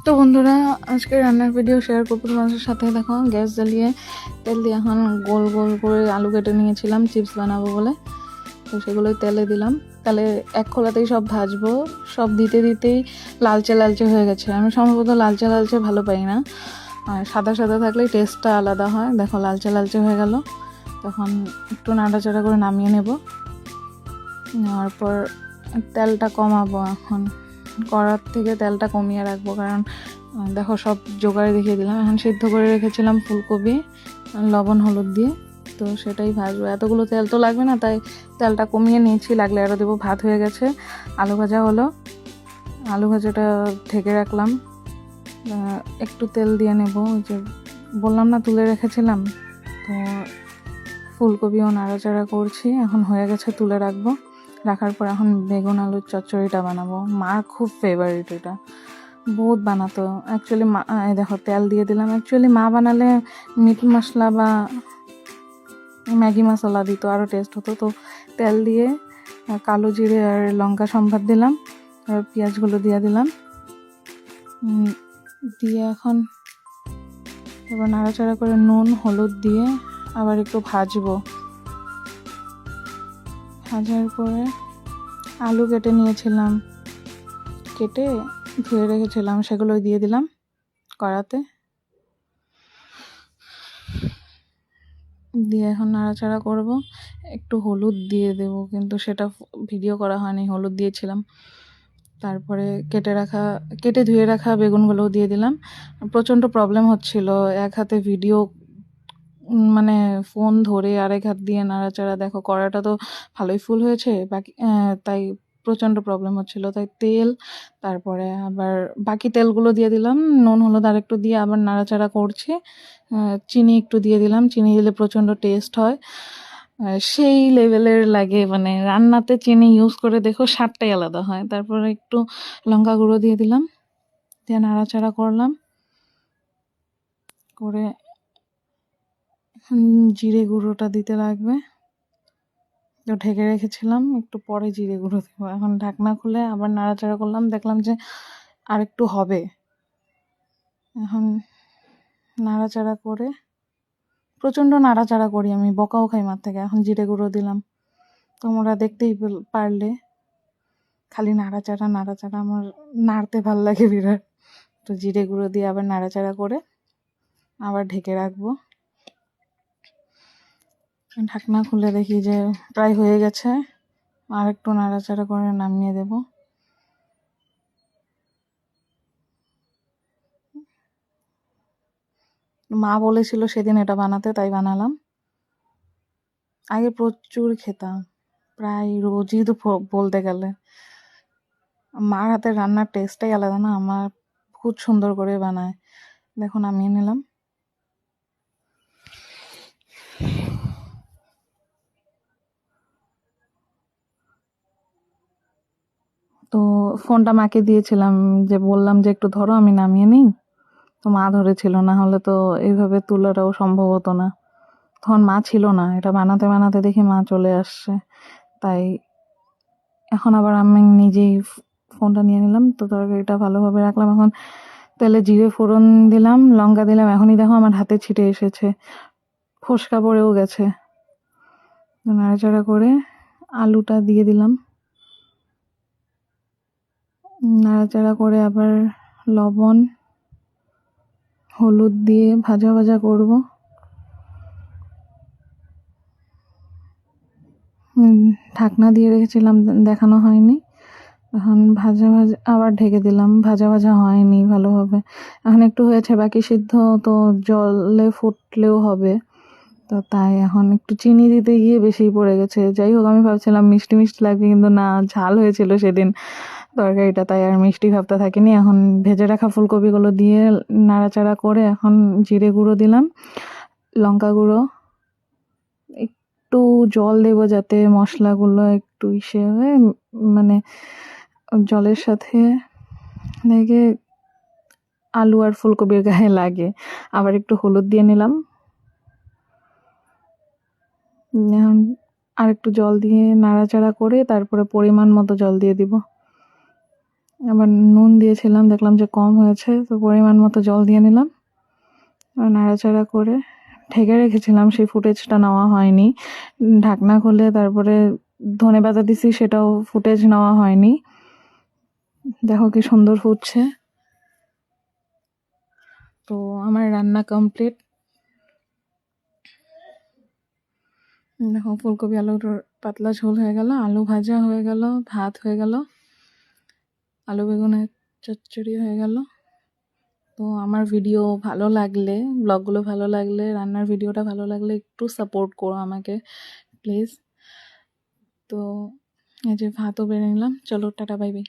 তো বন্ধুরা, আজকে রান্নার ভিডিও শেয়ার করবো তোমাদের সাথে। দেখো, গ্যাস জ্বালিয়ে তেল দিয়ে এখন গোল গোল করে আলু কেটে নিয়েছিলাম চিপস বানাবো বলে। তো সেগুলোই তেলে দিলাম। তাহলে এক খোলাতেই সব ভাজবো। সব দিতে দিতেই লালচে লালচে হয়ে গেছে। আমি সম্ভবত লালচে লালচে ভালো পাই না, আর সাদা সাদা থাকলেই টেস্টটা আলাদা হয়। দেখো, লালচে লালচে হয়ে গেল। তখন একটু নাড়াচাড়া করে নামিয়ে নেব। নেওয়ার পর তেলটা কমাবো। এখন কড়ার থেকে তেলটা কমিয়ে রাখবো, কারণ দেখো সব জোগাড় দেখিয়ে দিলাম। এখন সিদ্ধ করে রেখেছিলাম ফুলকপি লবণ হলুদ দিয়ে, তো সেটাই ভাজবো। এতগুলো তেল তো লাগবে না, তাই তেলটা কমিয়ে নিয়েছি, লাগলে আরও দেবো। ভাত হয়ে গেছে, আলু ভাজা হলো। আলু ভাজাটা ঢেকে রাখলাম। একটু তেল দিয়ে নেব, ওই যে বললাম না তুলে রেখেছিলাম। তো ফুলকপিও নাড়াচাড়া করছি। এখন হয়ে গেছে, তুলে রাখবো। রাখার পর এখন বেগুন আলুর চচ্চড়িটা বানাবো। মার খুব ফেভারিট, এটা বহুত বানাতো অ্যাকচুয়ালি। মা, এই দেখো তেল দিয়ে দিলাম। অ্যাকচুয়ালি মা বানালে মিট মশলা বা ম্যাগি মশলা দিত, আরও টেস্ট হতো। তো তেল দিয়ে কালো জিরে আর লঙ্কা সম্বাদ দিলাম, আর পেঁয়াজগুলো দিয়ে দিলাম। দিয়ে এখন এবার নাড়াচাড়া করে নুন হলুদ দিয়ে আবার একটু ভাজবো। ভাজার পরে আলু কেটে নিয়েছিলাম, কেটে ধুয়ে রেখেছিলাম, সেগুলো দিয়ে দিলাম কড়াতে। দিয়ে এখন নাড়াচাড়া করব। একটু হলুদ দিয়ে দেব, কিন্তু সেটা ভিডিও করা হয়নি, হলুদ দিয়েছিলাম। তারপরে কেটে ধুয়ে রাখা বেগুনগুলোও দিয়ে দিলাম। প্রচণ্ড প্রবলেম হচ্ছিল, এক হাতে ভিডিও মানে ফোন ধরে আরেক হাত দিয়ে নাড়াচাড়া। দেখো কড়াটা তো ভালোই ফুল হয়েছে, বাকি তাই প্রচণ্ড প্রবলেম হচ্ছিল। তাই তেল, তারপরে আবার বাকি তেলগুলো দিয়ে দিলাম, নুন হলুদ আর একটু দিয়ে আবার নাড়াচাড়া করছি। চিনি একটু দিয়ে দিলাম, চিনি দিলে প্রচণ্ড টেস্ট হয়, সেই লেভেলের লাগে। মানে রান্নাতে চিনি ইউজ করে দেখো, স্বাদটাই আলাদা হয়। তারপরে একটু লঙ্কা গুঁড়ো দিয়ে দিলাম, দিয়ে নাড়াচাড়া করলাম করে। জিরে গুঁড়োটা দিতে লাগবে, তো ঢেকে রেখেছিলাম, একটু পরে জিরে গুঁড়ো দেবো। এখন ঢাকনা খুলে আবার নাড়াচাড়া করলাম, দেখলাম যে আর একটু হবে। এখন নাড়াচাড়া করে, প্রচণ্ড নাড়াচাড়া করি আমি, বকাও খাই মার থেকে। এখন জিরে গুঁড়ো দিলাম, তোমরা দেখতেই পারলে। খালি নাড়াচাড়া নাড়াচাড়া, আমার নাড়তে ভাল লাগে বিরাট। তো জিরে গুঁড়ো দিয়ে আবার নাড়াচাড়া করে আবার ঢেকে রাখবো। ঢাকনা খুলে দেখি যে প্রায় হয়ে গেছে, আর একটু নাড়াচাড়া করে নামিয়ে দেব। মা বলেছিল সেদিন এটা বানাতে, তাই বানালাম। আগে প্রচুর খেতাম, প্রায় রোজই তো বলতে গেলে। মার হাতের রান্নার টেস্টটাই আলাদা না, আমার খুব সুন্দর করে বানায়। দেখো নামিয়ে নিলাম। তো ফোনটা মাকে দিয়েছিলাম, যে বললাম যে একটু ধরো আমি নামিয়ে নিই। তো মা ধরেছিল, না হলে তো এইভাবে তোলাটাও সম্ভব হতো না। তখন মা ছিল না, এটা বানাতে বানাতে দেখি মা চলে আসছে। তাই এখন আবার আমি নিজেই ফোনটা নিয়ে নিলাম। তো তরকারিটা ভালোভাবে রাখলাম। এখন তেলে জিরে ফোড়ন দিলাম, লঙ্কা দিলাম। এখনই দেখো আমার হাতে ছিটে এসেছে, ফোসকা পড়েও গেছে। নাড়াচাড়া করে আলুটা দিয়ে দিলাম, নাড়াচাড়া করে আবার লবণ হলুদ দিয়ে ভাজা ভাজা করব। ঢাকনা দিয়ে রেখেছিলাম, দেখানো হয়নি। এখন ভাজা ভাজা আবার ঢেকে দিলাম, ভাজা ভাজা হয়নি ভালোভাবে। এখন একটু হয়েছে, বাকি সিদ্ধ তো জলে ফুটলেও হবে। তো তাই এখন একটু চিনি দিতে গিয়ে বেশিই পড়ে গেছে। যাই হোক, আমি ভাবছিলাম মিষ্টি মিষ্টি লাগবে, কিন্তু না, ঝাল হয়েছিল সেদিন তরকারিটা, তাই আর মিষ্টি ভাবতে থাকিনি। এখন ভেজে রাখা ফুলকপিগুলো দিয়ে নাড়াচাড়া করে এখন জিরে গুঁড়ো দিলাম, লঙ্কা গুঁড়ো, একটু জল দেবো যাতে মশলাগুলো একটু ইসে হয়ে, মানে জলের সাথে লেগে আলু আর ফুলকপির গায়ে লাগে। আবার একটু হলুদ দিয়ে নিলাম। এখন আর একটু জল দিয়ে নাড়াচাড়া করে তারপরে পরিমাণ মতো জল দিয়ে দিব। আবার নুন দিয়েছিলাম, দেখলাম যে কম হয়েছে, তো পরিমাণ মতো জল দিয়ে নিলাম। আর নাড়াচাড়া করে ঢেকে রেখেছিলাম, সেই ফুটেজটা নেওয়া হয়নি। ঢাকনা খুলে তারপরে ধনেপাতা দিছি, সেটাও ফুটেজ নেওয়া হয়নি। দেখো কি সুন্দর ফুটছে। তো আমার রান্না কমপ্লিট। দেখো ফুলকপি আলুর পাতলা ঝোল হয়ে গেল, আলু ভাজা হয়ে গেল, ভাত হয়ে গেল, আলু বেগুনের চচ্চড়ি হয়ে গেল। তো আমার ভিডিও ভালো লাগলে, ব্লগগুলো ভালো লাগলে, রান্নার ভিডিওটা ভালো লাগলে একটু সাপোর্ট করো আমাকে প্লিজ। তো এই যে ভাতও বেড়ে নিলাম, চলো টাটা বাই বাই।